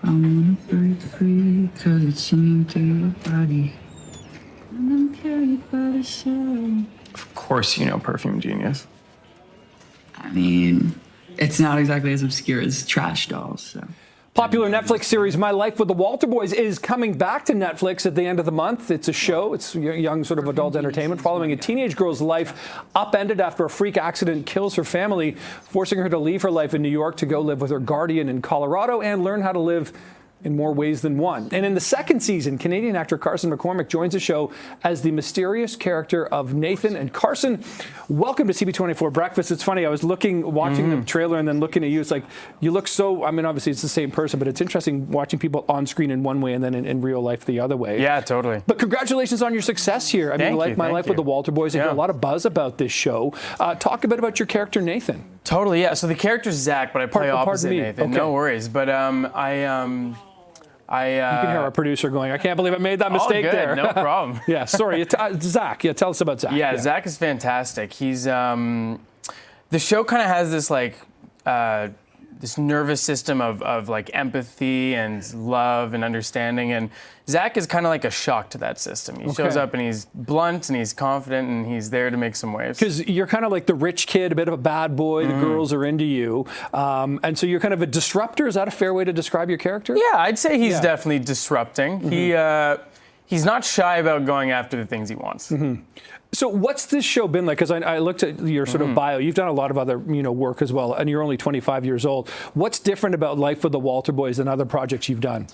I wanna break free, cause it's singing through your body. And I'm carried by the sound. Of course you know Perfume Genius. I mean, it's not exactly as obscure as Trash Dolls, so. Popular Netflix series My Life with the Walter Boys is coming back to Netflix at the end of the month. It's a show. It's young sort of adult entertainment following a teenage girl's life upended after a freak accident kills her family, forcing her to leave her life in New York to go live with her guardian in Colorado and learn how to live in more ways than one. And in the second season, Canadian actor Carson MacCormack joins the show as the mysterious character of Nathan. And Carson, welcome to CB24 Breakfast. It's funny, I was watching the trailer and then looking at you. It's like, you look so, I mean, obviously it's the same person, but it's interesting watching people on screen in one way and then in real life the other way. Yeah, totally. But congratulations on your success here. I mean, like My Life with the Walter Boys, you got a lot of buzz about this show. Talk a bit about your character, Nathan. Totally, yeah. So the character's Zach, but I play opposite Nathan. Okay. No worries. But you can hear our producer going, I can't believe I made that mistake there. No problem. Yeah, sorry. Zach, tell us about Zach. Yeah, Zach is fantastic. He's the show kind of has this like this nervous system of like empathy and love and understanding, and Zach is kind of like a shock to that system. He shows up and he's blunt and he's confident and he's there to make some waves. Because you're kind of like the rich kid, a bit of a bad boy. The girls are into you, and so you're kind of a disruptor. Is that a fair way to describe your character? Yeah, I'd say he's definitely disrupting. He's not shy about going after the things he wants. So what's this show been like? Because I looked at your sort of bio. You've done a lot of other work as well, and you're only 25 years old. What's different about Life with the Walter Boys than other projects you've done?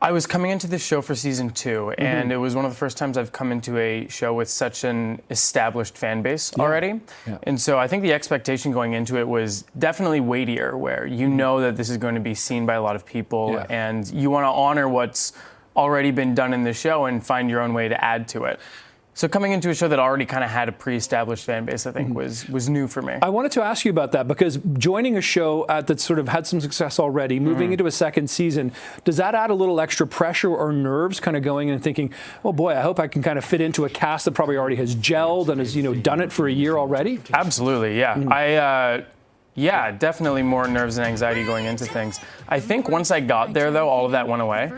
I was coming into this show for season 2, and it was one of the first times I've come into a show with such an established fan base already. Yeah. And so I think the expectation going into it was definitely weightier, where you know that this is going to be seen by a lot of people, and you want to honor what's already been done in the show and find your own way to add to it. So coming into a show that already kind of had a pre-established fan base, I think was new for me. I wanted to ask you about that, because joining a show that sort of had some success already, moving into a second season, does that add a little extra pressure or nerves kind of going in and thinking, oh boy, I hope I can kind of fit into a cast that probably already has gelled and has done it for a year already? Absolutely, yeah. Yeah, definitely more nerves and anxiety going into things. I think once I got there, though, all of that went away.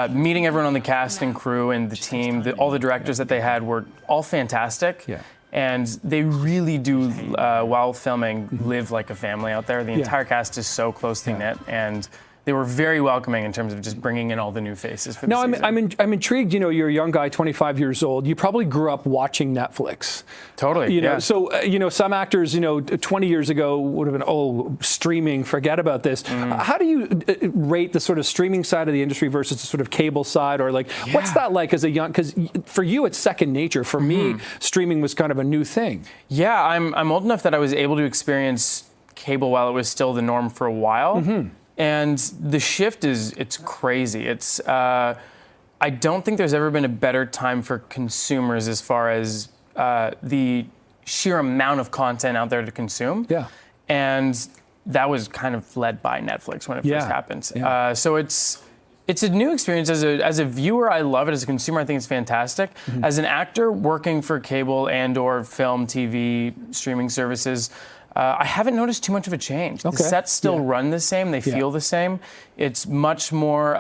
Meeting everyone on the cast and crew and the team, all the directors that they had were all fantastic. Yeah. And they really do, while filming, live like a family out there. The entire cast is so closely knit, and they were very welcoming in terms of just bringing in all the new faces for the season. I'm intrigued. You're a young guy, 25 years old. You probably grew up watching Netflix. Totally. So some actors, 20 years ago would have been, oh, streaming, forget about this. How do you rate the sort of streaming side of the industry versus the sort of cable side, or like what's that like as a young? Because for you, it's second nature. For me, streaming was kind of a new thing. Yeah, I'm old enough that I was able to experience cable while it was still the norm for a while. And the shift it's crazy. I don't think there's ever been a better time for consumers as far as the sheer amount of content out there to consume. Yeah. And that was kind of led by Netflix when it first happened. Yeah. So it's a new experience. As a viewer, I love it. As a consumer, I think it's fantastic. As an actor working for cable and or film, TV, streaming services, I haven't noticed too much of a change. The sets still run the same. They feel the same. It's much more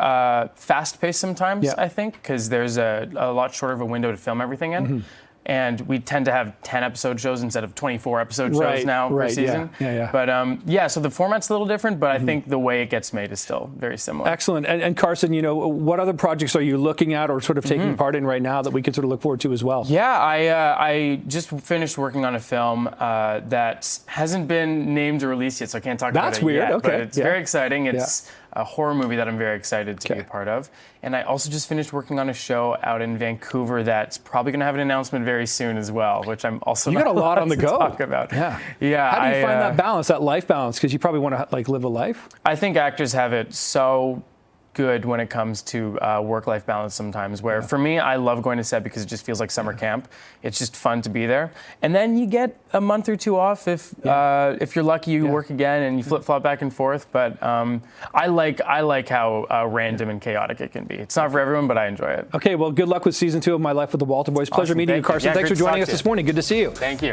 fast-paced sometimes, I think, because there's a lot shorter of a window to film everything in. And we tend to have 10-episode shows instead of 24-episode shows now per season. But so the format's a little different, but I think the way it gets made is still very similar. Excellent. And Carson, what other projects are you looking at or sort of taking part in right now that we can sort of look forward to as well? Yeah, I just finished working on a film that hasn't been named or released yet, so I can't talk about it yet. That's weird. Okay. But it's very exciting. It's a horror movie that I'm very excited to be a part of. And I also just finished working on a show out in Vancouver that's probably going to have an announcement very soon as well, which I'm also you got a lot on the go. Talk about. Yeah. How Yeah. do you find that balance, that life balance? Because you probably want to live a life. I think actors have it so good when it comes to work-life balance sometimes, where for me, I love going to set because it just feels like summer camp. It's just fun to be there. And then you get a month or two off if you're lucky, you work again and you flip-flop back and forth. But I like how random and chaotic it can be. It's not for everyone, but I enjoy it. Okay, well, good luck with season 2 of My Life with the Walter Boys. Pleasure meeting you, Carson. Thanks for joining us this morning. Good to see you. Thank you.